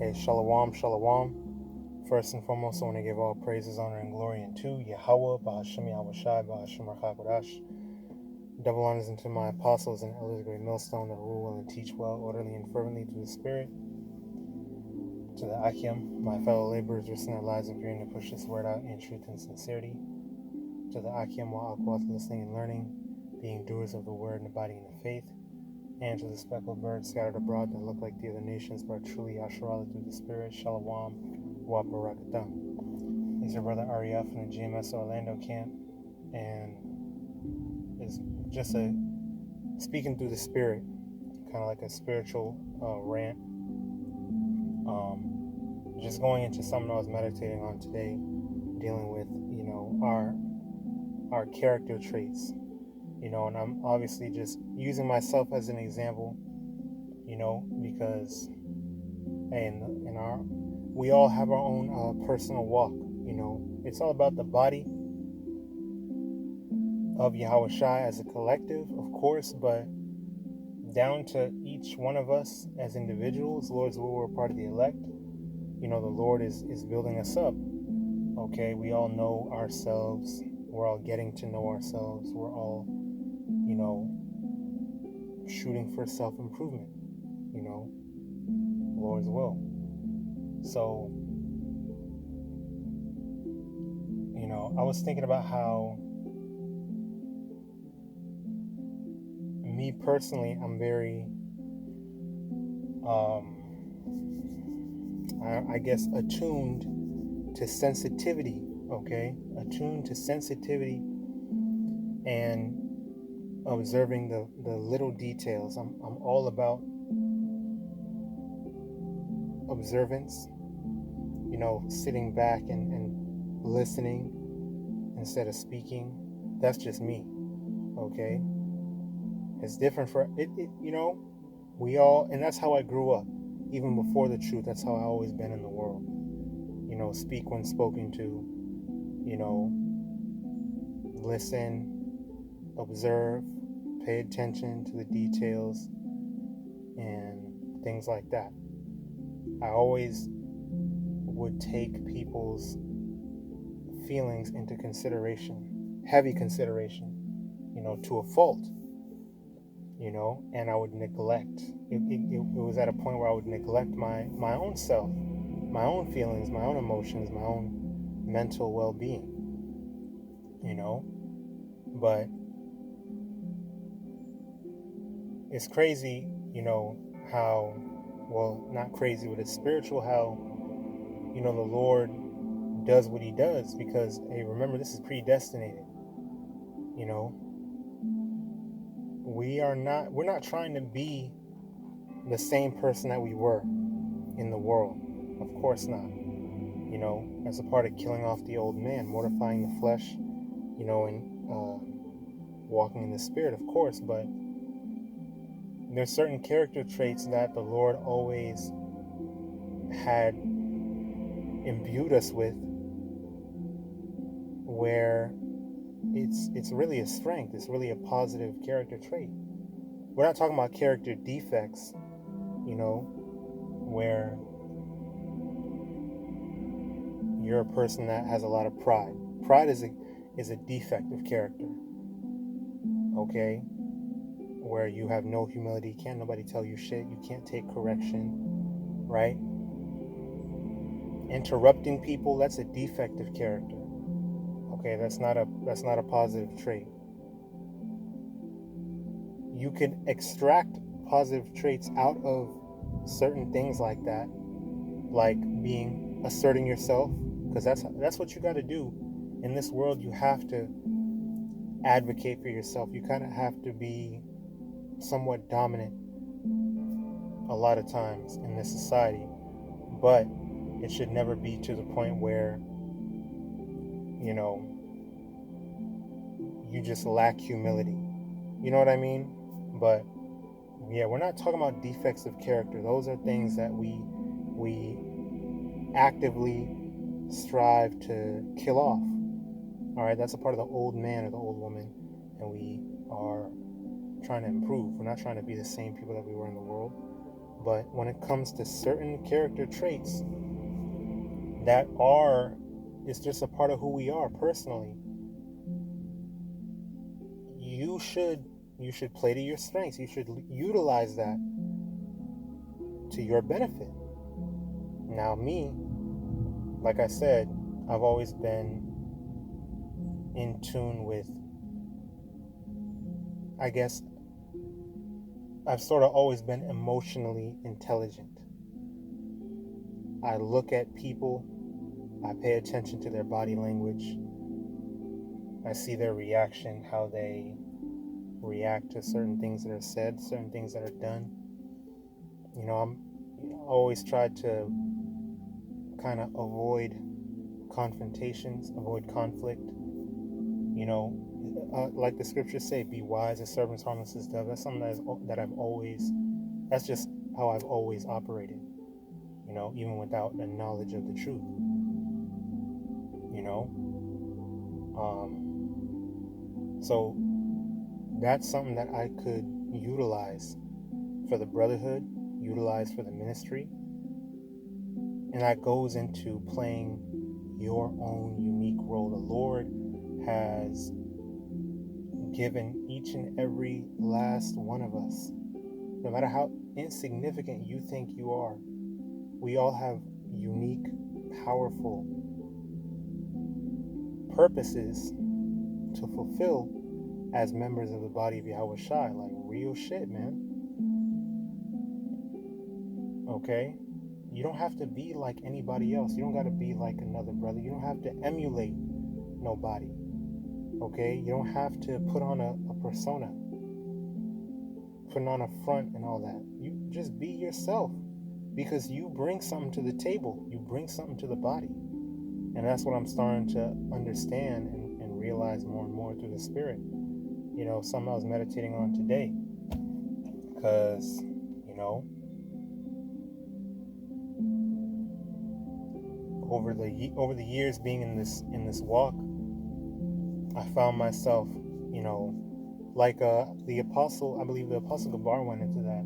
Hey, shalom, shalom. First and foremost, I want to give all praises, honor, and glory unto YAHAWAH, BAHASHAM, YAHAWASHI, QADASH. Double honors unto my apostles and elders, great millstone that rule well and teach well, orderly and fervently through the Spirit. To the Akim, my fellow laborers, risking their lives and fearing to push this word out in truth and sincerity. To the Akim, YAHAWAH, listening and learning, being doers of the word and abiding in the faith. And to the speckled birds scattered abroad that look like the other nations, but are truly Yasharala through the Spirit, Shalom, Wa Barakatam. This is your brother Ariel from the GMS Orlando camp, and it's just a speaking through the Spirit, kind of like a spiritual rant. Just going into something I was meditating on today, dealing with, our character traits. And I'm obviously just using myself as an example, because we all have our own personal walk. It's all about the body of YAHAWASHI as a collective, of course, but down to each one of us as individuals. Lord's will, we're part of the elect. The Lord is building us up. Okay, we all know ourselves. We're all getting to know ourselves. We're all shooting for self-improvement, Lord's will. So, I was thinking about how me personally, I'm very, I guess, attuned to sensitivity, okay? Attuned to sensitivity and observing the little details. I'm all about observance, sitting back and listening instead of speaking. That's just me, okay? It's different for it, we all, and that's how I grew up. Even before the truth, that's how I always been in the world. Speak when spoken to, listen, observe, pay attention to the details and things like that. I always would take people's feelings into consideration, heavy consideration, to a fault, and I would neglect. It was at a point where I would neglect my own self, my own feelings, my own emotions, my own mental well-being, but it's crazy, how, well, not crazy, but it's spiritual how, the Lord does what he does, because, hey, remember, this is predestinated. We're not trying to be the same person that we were in the world. Of course not. As a part of killing off the old man, mortifying the flesh, and walking in the Spirit, of course, but there's certain character traits that the Lord always had imbued us with, where it's really a strength. It's really a positive character trait. We're not talking about character defects, where you're a person that has a lot of pride. Pride is a defect of character, okay? Where you have no humility, can't nobody tell you shit, you can't take correction, right? Interrupting people, that's a defect of character. Okay, that's not a positive trait. You can extract positive traits out of certain things like that, like asserting yourself, because that's what you got to do in this world. You have to advocate for yourself. You kind of have to be somewhat dominant a lot of times in this society, but it should never be to the point where you just lack humility. You know what I mean? But yeah, we're not talking about defects of character. Those are things that we actively strive to kill off. All right, that's a part of the old man or the old woman, and we are trying to improve. We're not trying to be the same people that we were in the world. But when it comes to certain character traits it's just a part of who we are personally, you should play to your strengths. You should utilize that to your benefit. Now me, like I said, I've always been in tune with, I guess, I've sort of always been emotionally intelligent. I look at people, I pay attention to their body language, I see their reaction, how they react to certain things that are said, certain things that are done. I always try to kind of avoid confrontations, avoid conflict. Like the scriptures say, be wise as serpents, harmless as doves. That's something that's just how I've always operated, even without the knowledge of the truth, So that's something that I could utilize for the brotherhood, utilize for the ministry. And that goes into playing your own unique role. The Lord has given each and every last one of us, no matter how insignificant you think you are, we all have unique, powerful purposes to fulfill as members of the body of YAHAWASHI. Like, real shit, man. Okay? You don't have to be like anybody else. You don't got to be like another brother. You don't have to emulate nobody. Okay? You don't have to put on a persona, putting on a front and all that. You just be yourself, because you bring something to the table. You bring something to the body. And that's what I'm starting to understand and realize more and more through the Spirit. Something I was meditating on today, because over the years being in this walk, I found myself, like the apostle, I believe the apostle Gabar went into that,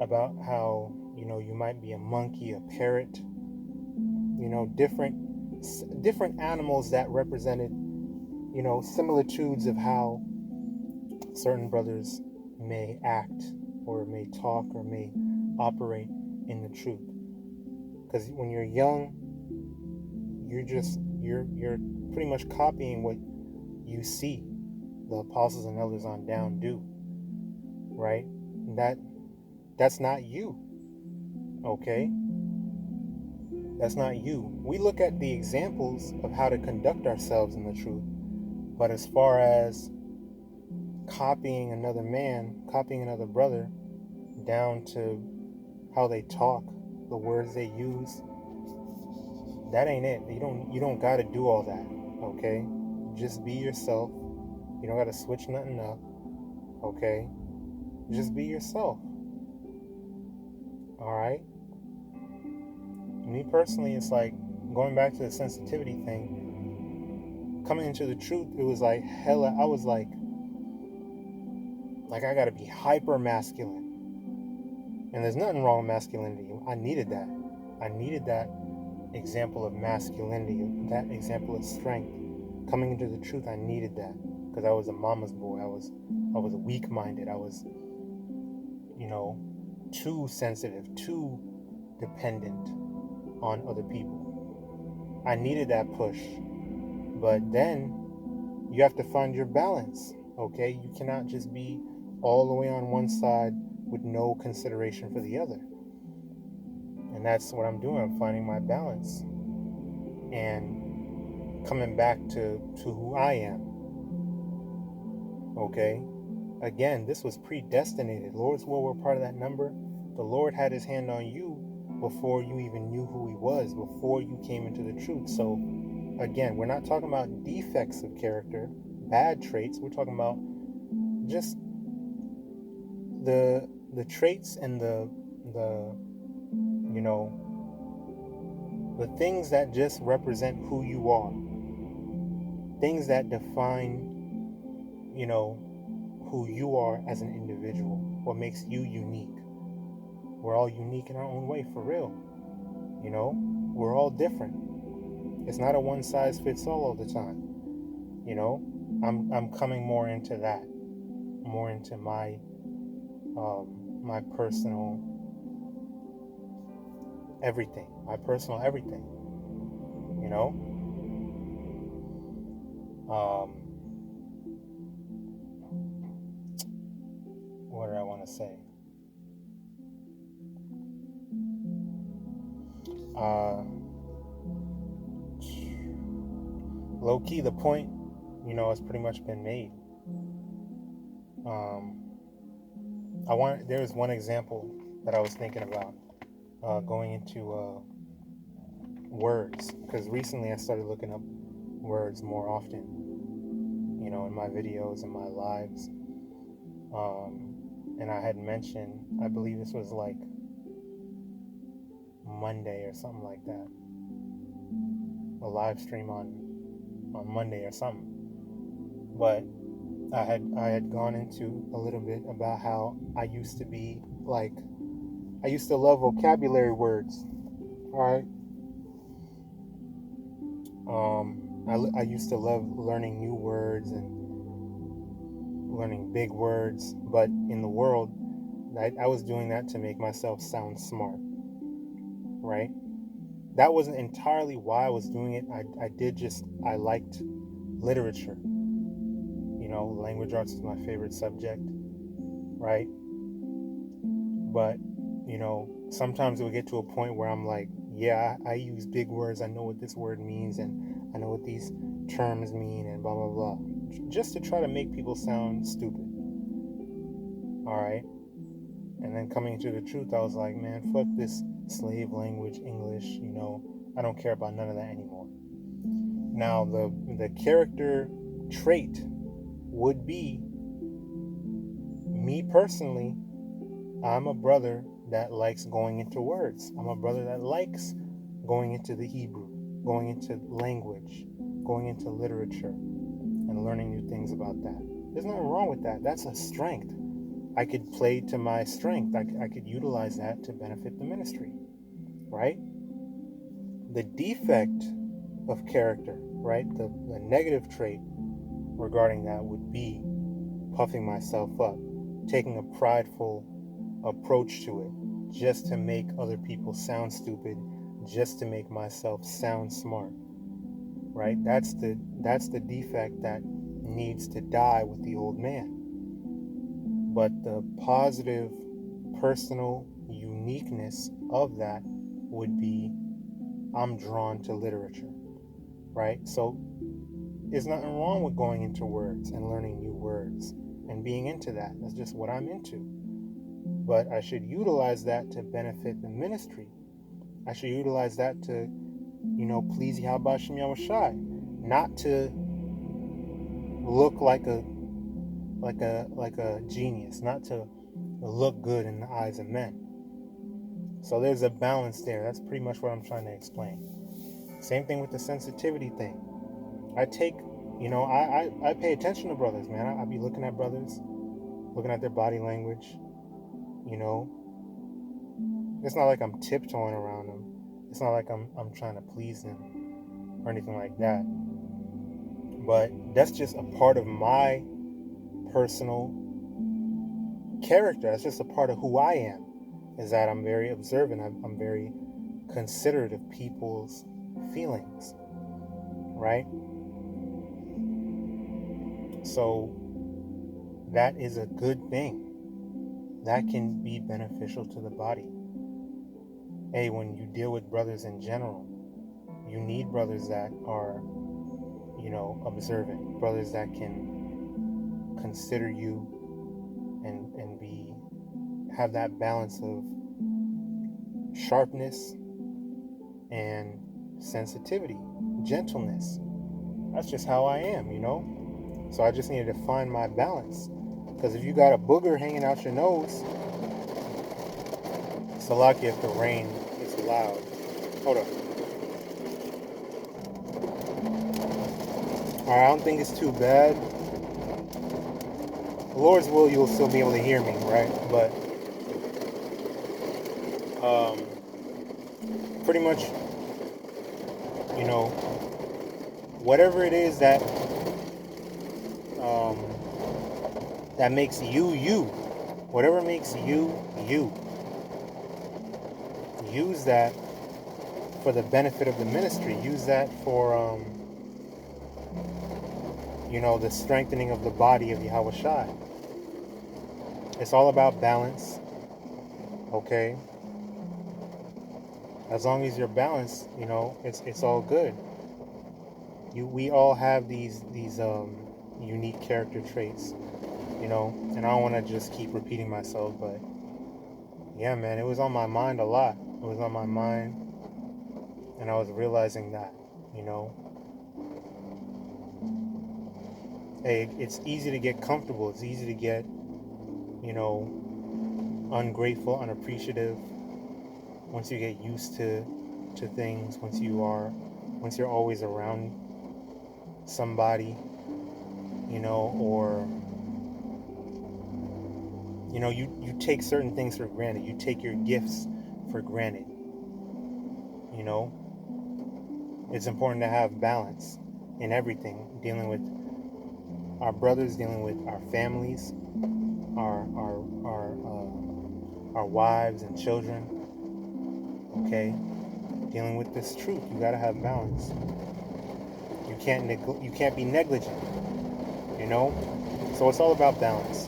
about how you might be a monkey, a parrot, different animals that represented similitudes of how certain brothers may act or may talk or may operate in the truth. Because when you're young, you're pretty much copying what you see the apostles and elders on down do, right? That's not you. Okay? That's not you. We look at the examples of how to conduct ourselves in the truth, but as far as copying another man, copying another brother, down to how they talk, the words they use, that ain't it. You don't gotta do all that. Okay? Just be yourself. You don't gotta switch nothing up. Okay? Just be yourself. Alright? Me personally, it's like, going back to the sensitivity thing, coming into the truth, it was like hella, I was like I gotta be hyper masculine. And there's nothing wrong with masculinity. I needed that. I needed that example of masculinity, that example of strength. Coming into the truth, I needed that, because I was a mama's boy. I was weak-minded. I was, too sensitive, too dependent on other people. I needed that push. But then you have to find your balance, okay? You cannot just be all the way on one side with no consideration for the other. And that's what I'm doing. I'm finding my balance and coming back to who I am. Okay? Again, this was predestinated. Lord's will, we're part of that number. The Lord had his hand on you before you even knew who he was, before you came into the truth. So again, we're not talking about defects of character, bad traits. We're talking about just the traits and the things that just represent who you are, things that define who you are as an individual, what makes you unique. We're all unique in our own way, for real. You know, we're all different. It's not a one size fits all the time. You know, I'm coming more into that, more into my my personal everything, You know, what did I want to say? Low key, the point, has pretty much been made. There's one example that I was thinking about, going into words, because recently I started looking up words more often, in my videos and my lives. And I had mentioned, I believe this was like Monday or something like that, a live stream on Monday or something. But I had gone into a little bit about how I used to love vocabulary words. All right. I used to love learning new words and learning big words, but in the world, I was doing that to make myself sound smart, right? That wasn't entirely why I was doing it. I liked literature. Language arts is my favorite subject, right? But, sometimes it would get to a point where I'm like, yeah, I use big words. I know what this word means, and I know what these terms mean, and blah, blah, blah. Just to try to make people sound stupid. All right? And then coming to the truth, I was like, man, fuck this slave language, English, I don't care about none of that anymore. Now, the character trait would be, me personally, I'm a brother that likes going into words. I'm a brother that likes going into the Hebrew, going into language, going into literature, and learning new things about that. There's nothing wrong with that. That's a strength. I could play to my strength. I could utilize that to benefit the ministry, right? The defect of character, right? The negative trait regarding that would be puffing myself up, taking a prideful approach to it, just to make other people sound stupid, just to make myself sound smart, right? That's the defect that needs to die with the old man. But the positive personal uniqueness of that would be, I'm drawn to literature, right? So there's nothing wrong with going into words and learning new words and being into that. That's just what I'm into. But I should utilize that to benefit the ministry. I should utilize that to, please YAHAWASHI, not to look like a genius, not to look good in the eyes of men. So there's a balance there. That's pretty much what I'm trying to explain. Same thing with the sensitivity thing. I take, I pay attention to brothers, man. I be looking at brothers, looking at their body language. It's not like I'm tiptoeing around them. It's not like I'm trying to please them or anything like that. But that's just a part of my personal character. That's just a part of who I am, is that I'm very observant. I'm very considerate of people's feelings, right? So that is a good thing. That can be beneficial to the body. Hey, when you deal with brothers in general, you need brothers that are, observant, brothers that can consider you and have that balance of sharpness and sensitivity, gentleness. That's just how I am, So I just needed to find my balance. Because if you got a booger hanging out your nose, it's a lucky if the rain is loud. Hold on. Alright, I don't think it's too bad. The Lord's will, you'll still be able to hear me, right? But Pretty much, whatever it is that that makes you you, whatever makes you you, use that for the benefit of the ministry. Use that for the strengthening of the body of YAHAWASHI. It's all about balance, okay? As long as you're balanced, it's all good. We all have these unique character traits, and I don't want to just keep repeating myself, but yeah, man, it was on my mind a lot. It was on my mind, and I was realizing that, hey, it's easy to get comfortable. It's easy to get, ungrateful, unappreciative. Once you get used to things, once you're always around somebody, or you take certain things for granted. You take your gifts for granted. It's important to have balance in everything, dealing with our brothers, dealing with our families, our wives and children, okay? Dealing with this truth, you gotta have balance. You can't be negligent, So it's all about balance.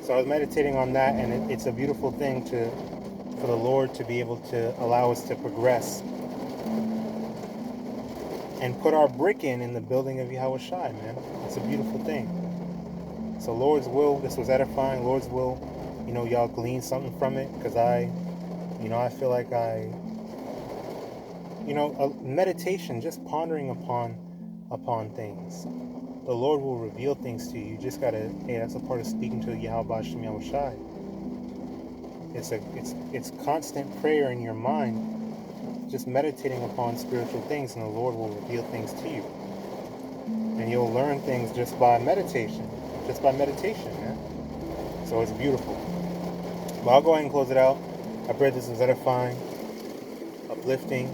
So I was meditating on that, and it's a beautiful thing for the Lord to be able to allow us to progress and put our brick in the building of YAHAWASHI, man. It's a beautiful thing. So Lord's will, this was edifying. Lord's will, y'all glean something from it, because I feel like meditation, just pondering upon things. The Lord will reveal things to you. You just gotta, that's a part of speaking to YAHAWASHI YAHAWASHI. It's constant prayer in your mind, just meditating upon spiritual things, and the Lord will reveal things to you. And you'll learn things just by meditation, man. So it's beautiful. But I'll go ahead and close it out. I pray this is edifying, uplifting,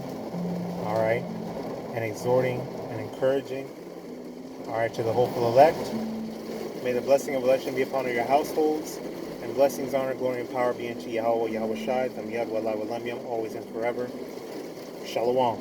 all right, and exhorting and encouraging, all right, to the hopeful elect. May the blessing of election be upon your households, and blessings, honor, glory, and power be unto YAHAWAH, YAHAWASHI, from YAHAWAH, YAHAWAH, always and forever. Shalom.